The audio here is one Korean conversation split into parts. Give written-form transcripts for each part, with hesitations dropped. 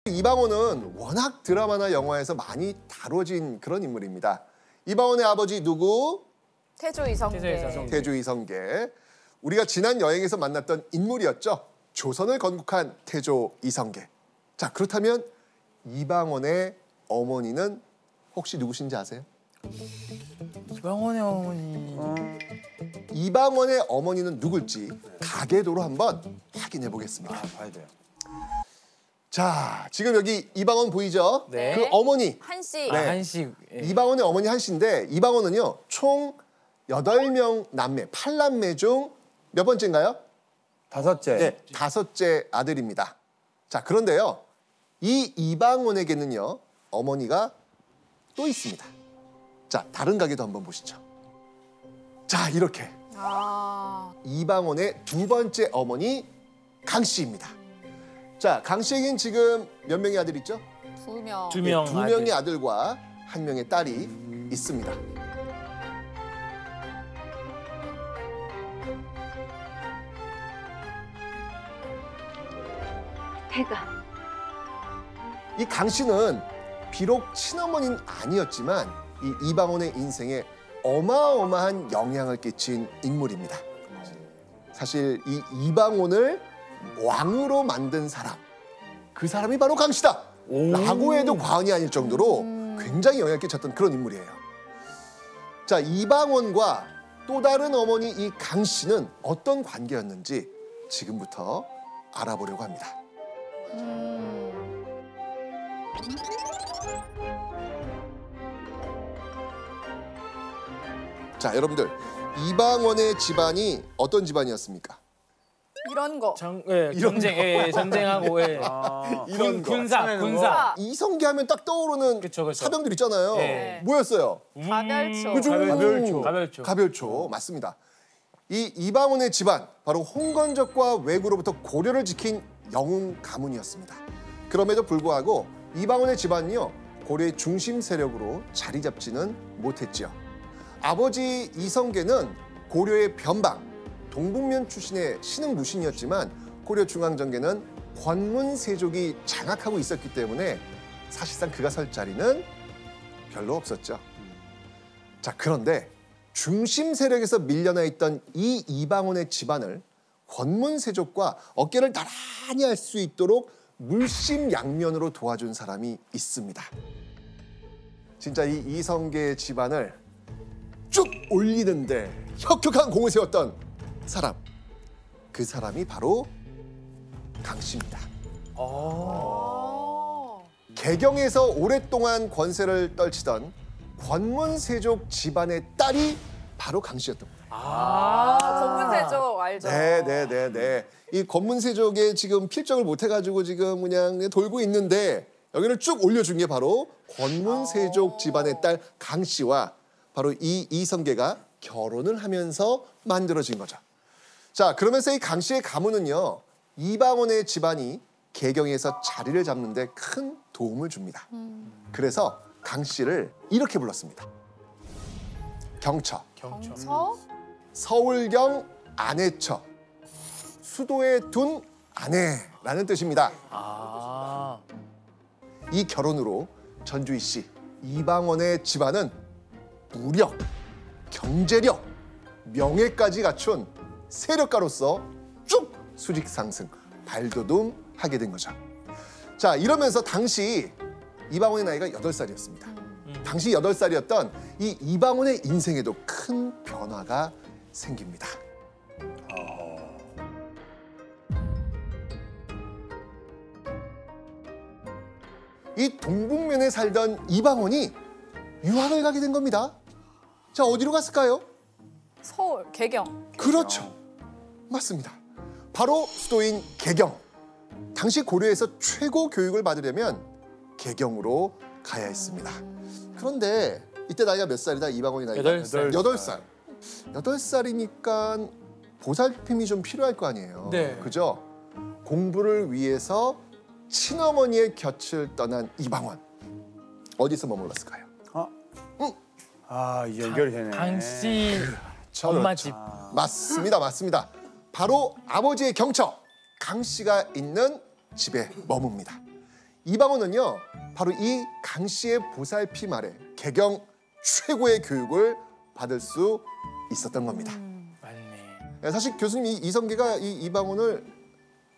이방원은 워낙 드라마나 영화에서 많이 다뤄진 그런 인물입니다. 이방원의 아버지 누구? 태조 이성계. 태조 이성계. 우리가 지난 여행에서 만났던 인물이었죠. 조선을 건국한 태조 이성계. 자, 그렇다면 이방원의 어머니는 혹시 누구신지 아세요? 이방원의 어머니. 이방원의 어머니는 누굴지 가계도로 한번 확인해 보겠습니다. 봐야 돼요. 자, 지금 여기 이방원 보이죠? 네. 그 어머니. 한씨. 네. 한식. 예. 이방원의 어머니 한씨인데 이방원은요. 총 8명 남매, 8남매 중 몇 번째인가요? 다섯째. 네, 5째 아들입니다. 자, 그런데요. 이 이방원에게는요. 어머니가 또 있습니다. 자, 다른 가게도 한번 보시죠. 자, 이렇게 이방원의 두 번째 어머니 강씨입니다. 자, 강씨에겐 지금 몇 명의 아들 있죠? 2명. 두 명. 두 명의 아들과 한 명의 딸이 있습니다. 태가 이 강씨는 비록 친어머니는 아니었지만 이 이방원의 인생에 어마어마한 영향을 끼친 인물입니다. 사실 이 이방원을 왕으로 만든 사람, 그 사람이 바로 강씨다 라고 해도 과언이 아닐 정도로 굉장히 영향을 끼쳤던 그런 인물이에요. 자, 이방원과 또 다른 어머니 이 강씨는 어떤 관계였는지 지금부터 알아보려고 합니다. 자, 여러분들 이방원의 집안이 어떤 집안이었습니까? 이런 거. 전쟁. 예, 전쟁하고 예. 이런 거. 군사. 이성계 하면 딱 떠오르는 그쵸. 사병들 있잖아요. 네. 뭐였어요? 가별초. 그죠? 가별초. 맞습니다. 이 이방원의 집안, 바로 홍건적과 왜구로부터 고려를 지킨 영웅 가문이었습니다. 그럼에도 불구하고 이방원의 집안은요, 고려의 중심 세력으로 자리 잡지는 못했죠. 아버지 이성계는 고려의 변방, 동북면 출신의 신흥무신이었지만 고려 중앙정계는 권문세족이 장악하고 있었기 때문에 사실상 그가 설 자리는 별로 없었죠. 자, 그런데 중심 세력에서 밀려나 있던 이 이방원의 집안을 권문세족과 어깨를 나란히 할 수 있도록 물심양면으로 도와준 사람이 있습니다. 진짜 이 이성계의 집안을 쭉 올리는데 혁혁한 공을 세웠던 사람, 그 사람이 바로 강씨입니다. 개경에서 오랫동안 권세를 떨치던 권문세족 집안의 딸이 바로 강씨였던 거예요. 권문세족 알죠? 네. 이 권문세족에 지금 필적을 못 해가지고 지금 그냥 돌고 있는데 여기를 쭉 올려준 게 바로 권문세족 집안의 딸 강씨와 바로 이 이성계가 결혼을 하면서 만들어진 거죠. 자, 그러면서 이 강씨의 가문은요, 이방원의 집안이 개경에서 자리를 잡는 데 큰 도움을 줍니다. 그래서 강씨를 이렇게 불렀습니다. 경처, 경서? 서울경 아내처, 수도에 둔 아내라는 뜻입니다. 이 결혼으로 전주희 씨, 이방원의 집안은 무력, 경제력, 명예까지 갖춘 세력가로서 쭉 수직 상승, 발돋움하게 된 거죠. 자, 이러면서 당시 이방원의 나이가 8살이었습니다. 당시 8살이었던 이 이방원의 인생에도 큰 변화가 생깁니다. 이 동북면에 살던 이방원이 유학을 가게 된 겁니다. 자, 어디로 갔을까요? 서울, 개경. 그렇죠. 맞습니다. 바로 수도인 개경. 당시 고려에서 최고 교육을 받으려면 개경으로 가야 했습니다. 그런데 이때 나이가 몇 살이다? 이방원이 나이가? 8살. 8살. 8살이니까 보살핌이 좀 필요할 거 아니에요. 네. 그죠? 공부를 위해서 친어머니의 곁을 떠난 이방원. 어디서 머물렀을까요? 이 연결이 되네. 강씨 그렇죠. 엄마 집. 맞습니다. 바로 아버지의 경처 강씨가 있는 집에 머뭅니다. 이방원은요 바로 이 강씨의 보살핌 아래 개경 최고의 교육을 받을 수 있었던 겁니다. 맞네. 사실 교수님 이성계가 이 이방원을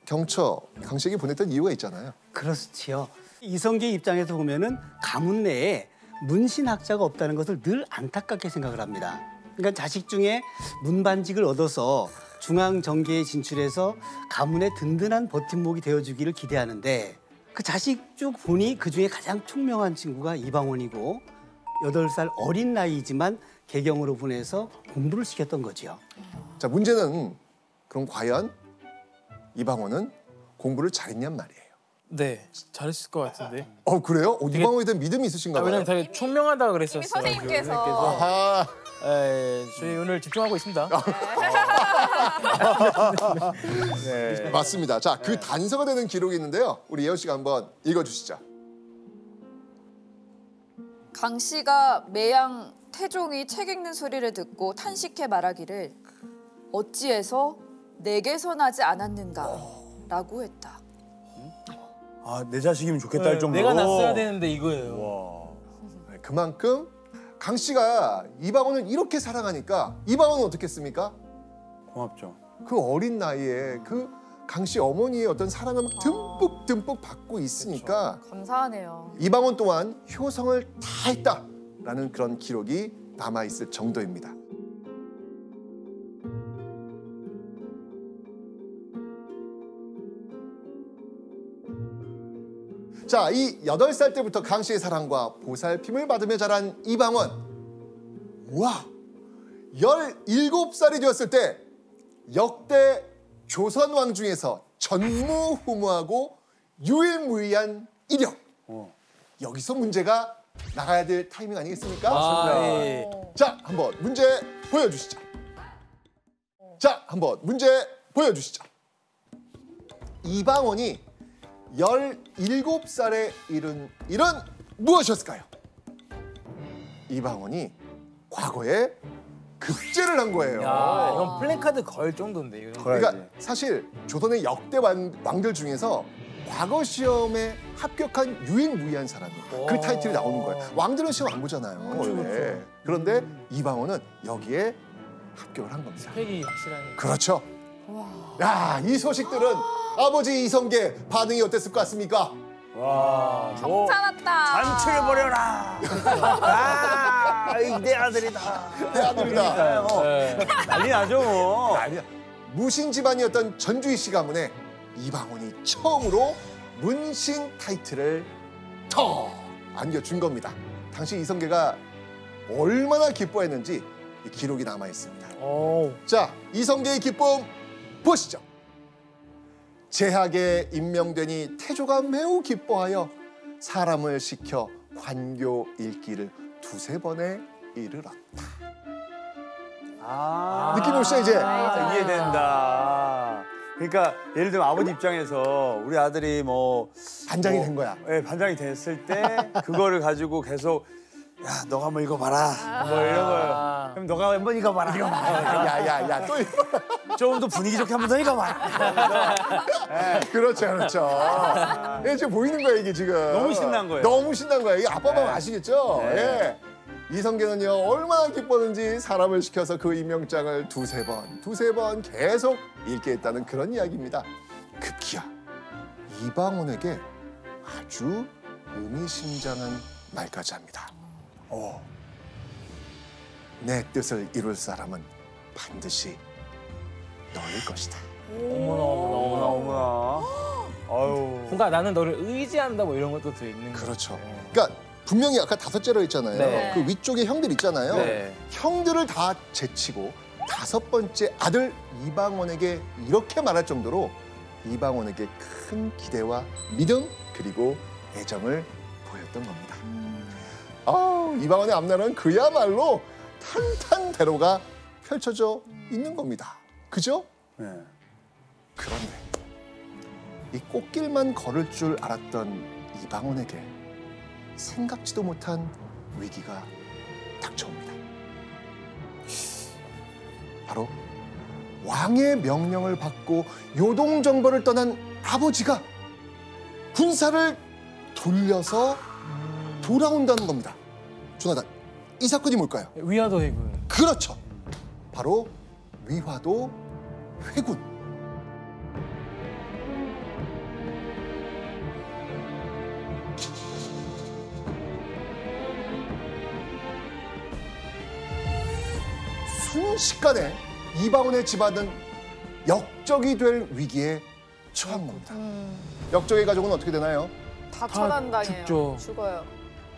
경처 강씨에게 보냈던 이유가 있잖아요. 그렇지요. 이성계 입장에서 보면은 가문 내에 문신학자가 없다는 것을 늘 안타깝게 생각을 합니다. 그러니까 자식 중에 문반직을 얻어서 중앙 정계에 진출해서 가문의 든든한 버팀목이 되어주기를 기대하는데 그 자식 중 보니 그 중에 가장 총명한 친구가 이방원이고 8살 어린 나이지만 개경으로 보내서 공부를 시켰던 거지요. 자, 문제는 그럼 과연 이방원은 공부를 잘했냔 말이에요. 네, 잘했을 것 같은데. 그래요? 이방원에 대한 믿음이 있으신가 봐요. 왜냐면 되게 총명하다 그랬었어요. 선생님께서. 아하. 저희 오늘 집중하고 있습니다. 네. 맞습니다. 자, 그 단서가 되는 기록이 있는데요. 우리 예원 씨가 한번 읽어주시죠. 강 씨가 매양 태종이 책 읽는 소리를 듣고 탄식해 말하기를 어찌해서 내게서 나지 않았는가라고 했다. 아, 내 자식이면 좋겠다 할 정도로. 내가 났어야 되는데 이거예요. 와. 그만큼 강 씨가 이방원을 이렇게 사랑하니까 이방원은 어떻겠습니까? 고맙죠. 그 어린 나이에 그 강 씨 어머니의 어떤 사랑을 막 듬뿍 받고 있으니까 감사하네요. 이방원 또한 효성을 다했다라는 그런 기록이 남아 있을 정도입니다. 자, 이 8살 때부터 강 씨의 사랑과 보살핌을 받으며 자란 이방원. 와, 17살이 되었을 때 역대 조선 왕 중에서 전무후무하고 유일무이한 이력. 여기서 문제가 나가야 될 타이밍 아니겠습니까? 예. 자, 한번 문제 보여주시죠. 자, 한번 문제 보여주시죠. 이방원이 17살에 이른 일은 무엇이었을까요? 이방원이 과거에 급제를 한 거예요. 야, 이건 플래카드 걸 정도인데. 이건. 그러니까 사실 조선의 역대 왕들 중에서 과거 시험에 합격한 유일무이한 사람이 그 타이틀이 나오는 거예요. 왕들은 시험 안 보잖아요. 원래. 그런데 이방원은 여기에 합격을 한 겁니다. 팩이 확실한. 그렇죠. 야, 이 소식들은 아버지 이성계 반응이 어땠을 것 같습니까? 와. 괜찮았다. 잔치해버려라. 아, 내 아들이다. 내 아들이다. 난리 나죠, 뭐. 아니야. 무신 집안이었던 전주희 가문에 이방원이 처음으로 문신 타이틀을 턱 안겨준 겁니다. 당시 이성계가 얼마나 기뻐했는지 이 기록이 남아 있습니다. 자, 이성계의 기쁨 보시죠. 제학에 임명되니 태조가 매우 기뻐하여 사람을 시켜 관교 읽기를 2-3번에 이르렀다. 느낌 오시죠 이제? 이해된다. 그러니까 예를 들면 아버지 입장에서 우리 아들이 반장이 된 거야. 예, 반장이 됐을 때 그거를 가지고 계속 야, 너가 한번 읽어봐라. 뭐 이런 거. 그럼 너가 한번 읽어봐라. 야야야 또 조금 더 분위기 좋게 한번 더 읽어봐라. 그렇죠. 예, 지금 보이는 거예요 이게 지금. 너무 신난 거예요. 너무 신난 거예요. 이게 아빠 마음 아시겠죠? 예. 이성계는요 얼마나 기뻤는지 사람을 시켜서 그 임명장을 2-3번 계속 읽게 했다는 그런 이야기입니다. 급기야 이방원에게 아주 의미심장한 말까지 합니다. 내 뜻을 이룰 사람은 반드시 너일 것이다. 어머나. 아유. 그러니까 나는 너를 의지한다 뭐 이런 것도 들어있는 거죠. 그렇죠. 그러니까 분명히 아까 5째로 했잖아요. 네. 그 위쪽에 형들 있잖아요. 네. 형들을 다 제치고 5번째 아들 이방원에게 이렇게 말할 정도로 이방원에게 큰 기대와 믿음 그리고 애정을 보였던 겁니다. 이방원의 앞날은 그야말로 탄탄대로가 펼쳐져 있는 겁니다. 그죠? 네. 그런데 이 꽃길만 걸을 줄 알았던 이방원에게 생각지도 못한 위기가 닥쳐옵니다. 바로 왕의 명령을 받고 요동정벌을 떠난 아버지가 군사를 돌려서 돌아온다는 겁니다. 조나단, 이 사건이 뭘까요? 위화도 해군. 그렇죠. 바로 위화도 회군. 순식간에 이방원의 집안은 역적이 될 위기에 처한 겁니다. 역적의 가족은 어떻게 되나요? 다 처단당해요. 죽죠. 죽어요.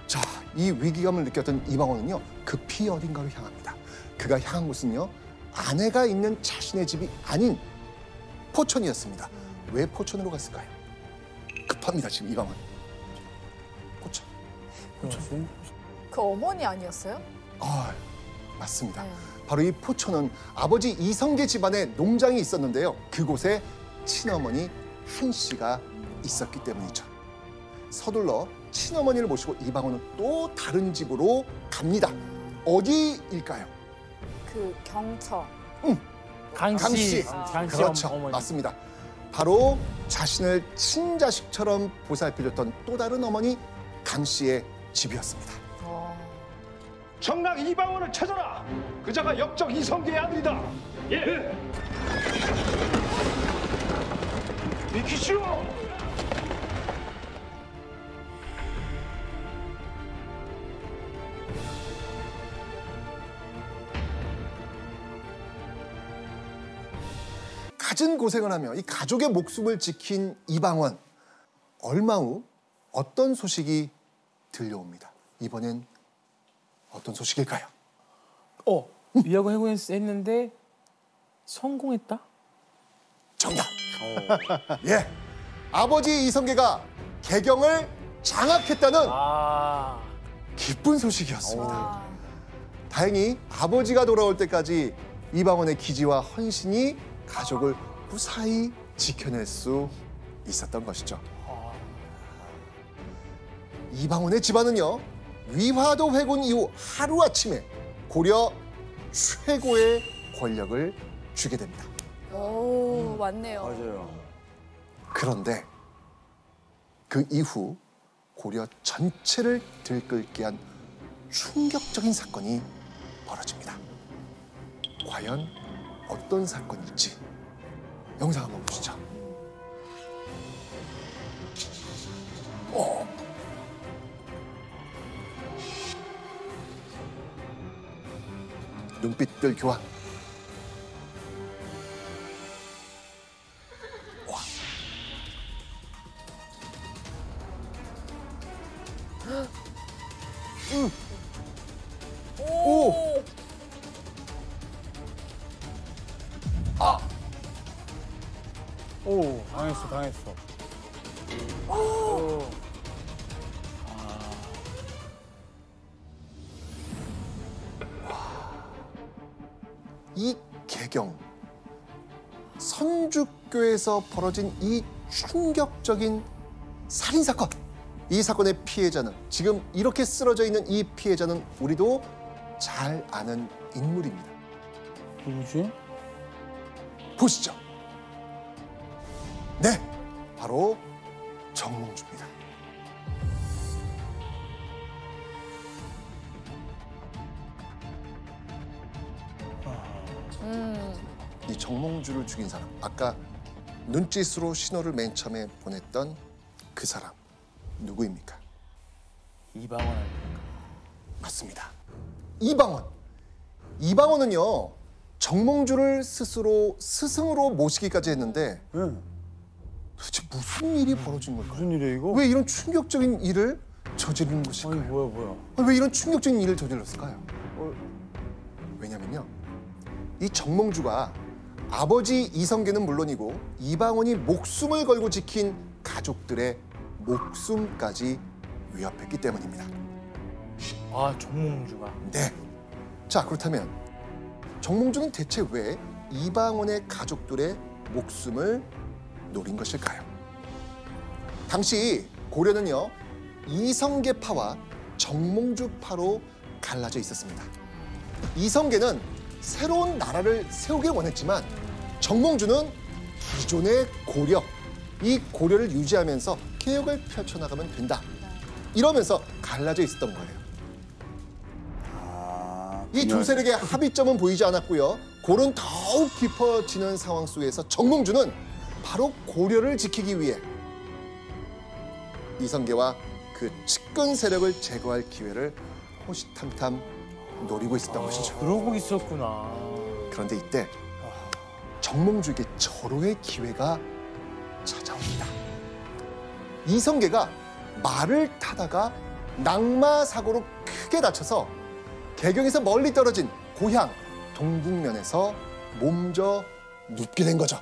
자, 이 위기감을 느꼈던 이방원은요, 급히 어딘가로 향합니다. 그가 향한 곳은요, 아내가 있는 자신의 집이 아닌 포천이었습니다. 왜 포천으로 갔을까요? 급합니다, 지금 이방원. 포천. 그 어머니 아니었어요? 아, 맞습니다. 네. 바로 이 포천은 아버지 이성계 집안에 농장이 있었는데요. 그곳에 친어머니 한 씨가 있었기 때문이죠. 서둘러 친어머니를 모시고 이방원은 또 다른 집으로 갑니다. 어디일까요? 그 경청. 강씨. 그렇죠. 어머니. 맞습니다. 바로 자신을 친자식처럼 보살펴줬던 또 다른 어머니 강씨의 집이었습니다. 정락 이방원을 찾아라. 그자가 역적 이성계의 아들이다. 예. 비키시오. 갖은 고생을 하며 이 가족의 목숨을 지킨 이방원. 얼마 후 어떤 소식이 들려옵니다. 이번엔 어떤 소식일까요? 위화도 해군했는데 성공했다? 정답. 예, 아버지 이성계가 개경을 장악했다는 기쁜 소식이었습니다. 다행히 아버지가 돌아올 때까지 이방원의 기지와 헌신이 가족을 무사히 지켜낼 수 있었던 것이죠. 이방원의 집안은요, 위화도 회군 이후 하루아침에 고려 최고의 권력을 쥐게 됩니다. 오, 맞네요. 맞아요. 그런데 그 이후 고려 전체를 들끓게 한 충격적인 사건이 벌어집니다. 과연 어떤 사건일지 영상 한번 보시죠. 눈빛들 교환. 오! 오, 당했어. 이 개경, 선주교에서 벌어진 이 충격적인 살인사건. 이 사건의 피해자는, 지금 이렇게 쓰러져 있는 이 피해자는 우리도 잘 아는 인물입니다. 누구지? 보시죠. 네, 바로 정몽주입니다. 이 정몽주를 죽인 사람, 아까 눈짓으로 신호를 맨 처음에 보냈던 그 사람 누구입니까? 이방원 아닙니까? 맞습니다. 이방원. 이방원은요, 정몽주를 스스로 스승으로 모시기까지 했는데 응. 도대체 무슨 일이 벌어진 걸까요? 무슨 일이야 이거? 왜 이런 충격적인 일을 저지르는 아니 것일까요? 뭐야? 왜 이런 충격적인 일을 저질렀을까요? 왜냐면요, 이 정몽주가 아버지 이성계는 물론이고 이방원이 목숨을 걸고 지킨 가족들의 목숨까지 위협했기 때문입니다. 정몽주가. 네. 자, 그렇다면 정몽주는 대체 왜 이방원의 가족들의 목숨을 노린 것일까요? 당시 고려는요, 이성계파와 정몽주파로 갈라져 있었습니다. 이성계는 새로운 나라를 세우길 원했지만 정몽주는 기존의 고려, 이 고려를 유지하면서 개혁을 펼쳐나가면 된다. 이러면서 갈라져 있었던 거예요. 이 두 세력의 합의점은 보이지 않았고요. 골은 더욱 깊어지는 상황 속에서 정몽주는 바로 고려를 지키기 위해 이성계와 그 측근 세력을 제거할 기회를 호시탐탐 노리고 있었던 것이죠. 그러고 있었구나. 그런데 이때 정몽주에게 절호의 기회가 찾아옵니다. 이성계가 말을 타다가 낙마 사고로 크게 다쳐서 개경에서 멀리 떨어진 고향 동북면에서 몸져 눕게 된 거죠.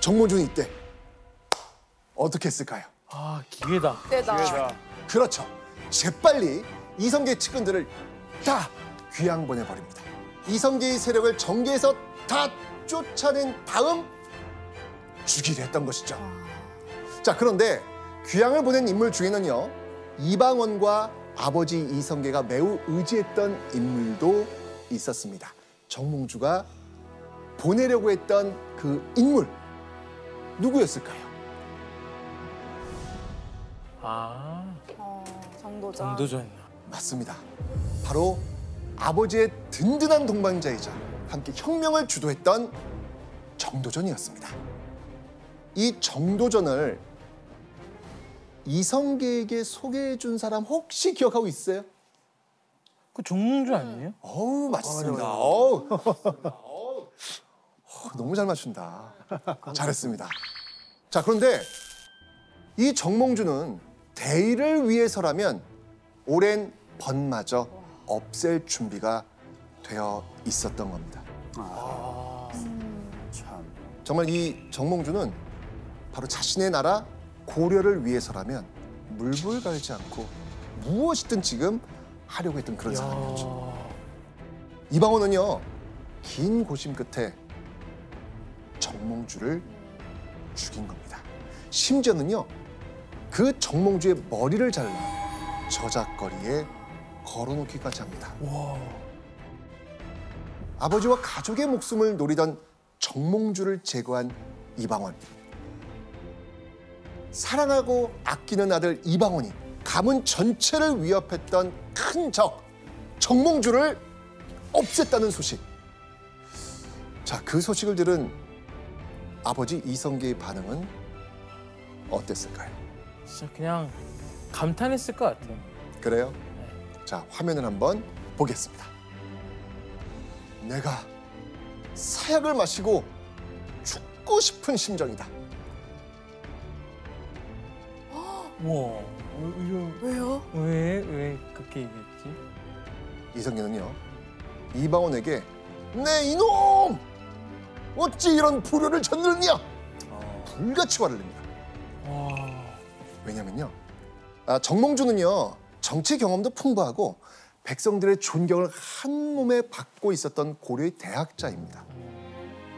정몽주는 이때 어떻게 했을까요? 아, 기회다. 때다. 그렇죠. 재빨리 이성계의 측근들을 다 귀양 보내버립니다. 이성계의 세력을 정계에서 다 쫓아낸 다음 죽이려 했던 것이죠. 자, 그런데 귀양을 보낸 인물 중에는요, 이방원과 아버지 이성계가 매우 의지했던 인물도 있었습니다. 정몽주가 보내려고 했던 그 인물, 누구였을까요? 아, 정도전. 정도전. 맞습니다. 바로 아버지의 든든한 동반자이자 함께 혁명을 주도했던 정도전이었습니다. 이 정도전을 이성계에게 소개해 준 사람 혹시 기억하고 있어요? 그 정몽주 아니에요? 어우, 맞습니다. 어우. 너무 잘 맞춘다. 잘했습니다. 자, 그런데 이 정몽주는 대의를 위해서라면 오랜 번마저 없앨 준비가 되어 있었던 겁니다. 참. 정말 이 정몽주는 바로 자신의 나라 고려를 위해서라면 물불 갈지 않고 무엇이든 지금 하려고 했던 그런 사람이었죠. 이방원은요, 긴 고심 끝에 정몽주를 죽인 겁니다. 심지어는요, 그 정몽주의 머리를 잘라 저작거리에 걸어놓기까지 합니다. 아버지와 가족의 목숨을 노리던 정몽주를 제거한 이방원. 사랑하고 아끼는 아들 이방원이 가문 전체를 위협했던 큰 적, 정몽주를 없앴다는 소식. 자, 그 소식을 들은 아버지 이성계의 반응은 어땠을까요? 진짜 그냥 감탄했을 것 같아요. 그래요? 자, 화면을 한번 보겠습니다. 내가 사약을 마시고 죽고 싶은 심정이다. 우와, 왜요? 왜 그렇게 얘기했지? 이성계는요, 이방원에게 내 이놈! 어찌 이런 불효를 저지르냐? 불같이 화를 냅니다. 와, 왜냐면요, 정몽주는요, 정치 경험도 풍부하고 백성들의 존경을 한 몸에 받고 있었던 고려의 대학자입니다.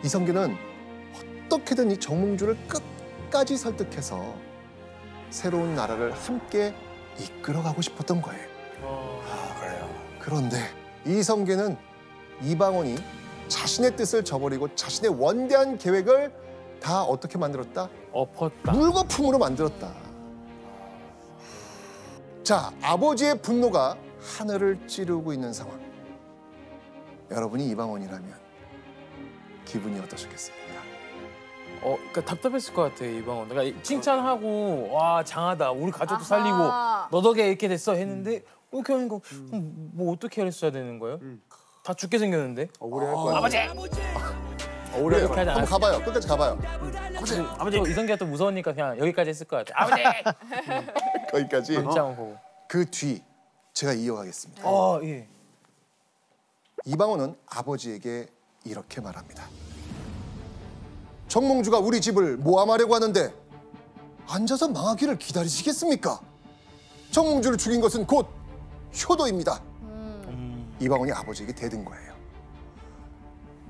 이성계는 어떻게든 이 정몽주를 끝까지 설득해서 새로운 나라를 함께 이끌어가고 싶었던 거예요. 그래요. 그런데 이성계는 이방원이 자신의 뜻을 저버리고 자신의 원대한 계획을 다 어떻게 만들었다? 엎었다. 물거품으로 만들었다. 자, 아버지의 분노가 하늘을 찌르고 있는 상황. 여러분이 이방원이라면 기분이 어떠셨겠습니까? 그러니까 답답했을 것 같아 이방원. 그러니까 칭찬하고 와 장하다, 우리 가족도 살리고 아하. 너 덕에 이렇게 됐어 했는데 이렇게 하니까 뭐 어떻게 했어야 되는 거예요? 다 죽게 생겼는데. 억울해 할 거야. 아버지. 그래, 이렇게 하지 한번 않았어. 가봐요. 끝까지 가봐요. 아버지. 이성계가 또 무서우니까 그냥 여기까지 했을 것 같아. 아버지. 거기까지. 문자만 보고. 그 뒤 제가 이어가겠습니다. 예. 이방원은 아버지에게 이렇게 말합니다. 정몽주가 우리 집을 모함하려고 하는데 앉아서 망하기를 기다리시겠습니까? 정몽주를 죽인 것은 곧 효도입니다. 이방원이 아버지에게 대든 거예요.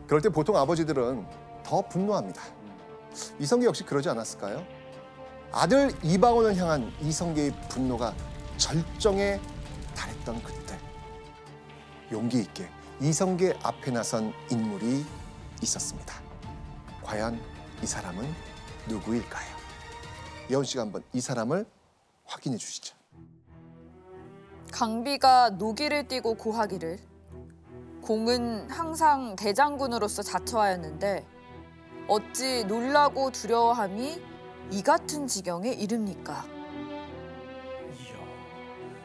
그럴 때 보통 아버지들은 더 분노합니다. 이성계 역시 그러지 않았을까요? 아들 이방원을 향한 이성계의 분노가 절정에 달했던 그때 용기 있게 이성계 앞에 나선 인물이 있었습니다. 과연 이 사람은 누구일까요? 예원 씨가 한번 이 사람을 확인해 주시죠. 강비가 노기를 띠고 고하기를 공은 항상 대장군으로서 자처하였는데 어찌 놀라고 두려워함이 이 같은 지경에 이릅니까?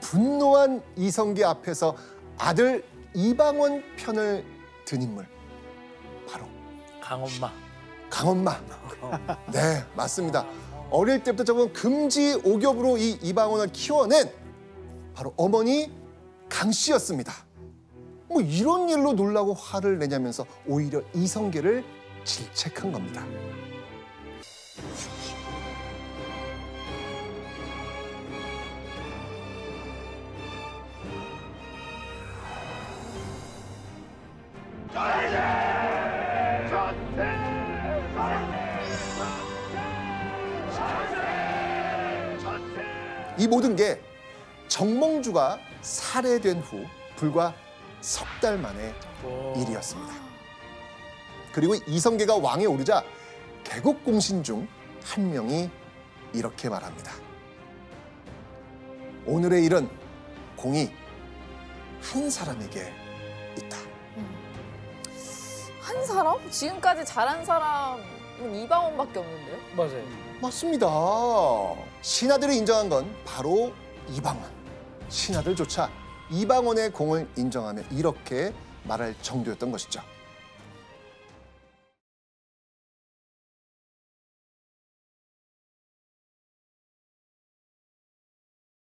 분노한 이성계 앞에서 아들 이방원 편을 든 인물, 바로 강엄마. 강엄마. 네, 맞습니다. 어릴 때부터 저건 금지 오겹으로 이 이방원을 키워낸 바로 어머니 강 씨였습니다. 뭐 이런 일로 놀라고 화를 내냐면서 오히려 이성계를 질책한 겁니다. 이 모든 게 정몽주가 살해된 후 불과 석 달 만의 일이었습니다. 그리고 이성계가 왕에 오르자 개국공신 중 한 명이 이렇게 말합니다. 오늘의 일은 공이 한 사람에게 있다. 한 사람? 지금까지 잘한 사람은 이방원밖에 없는데요? 맞아요. 맞습니다. 신하들이 인정한 건 바로 이방원. 신하들조차 이방원의 공을 인정하며 이렇게 말할 정도였던 것이죠.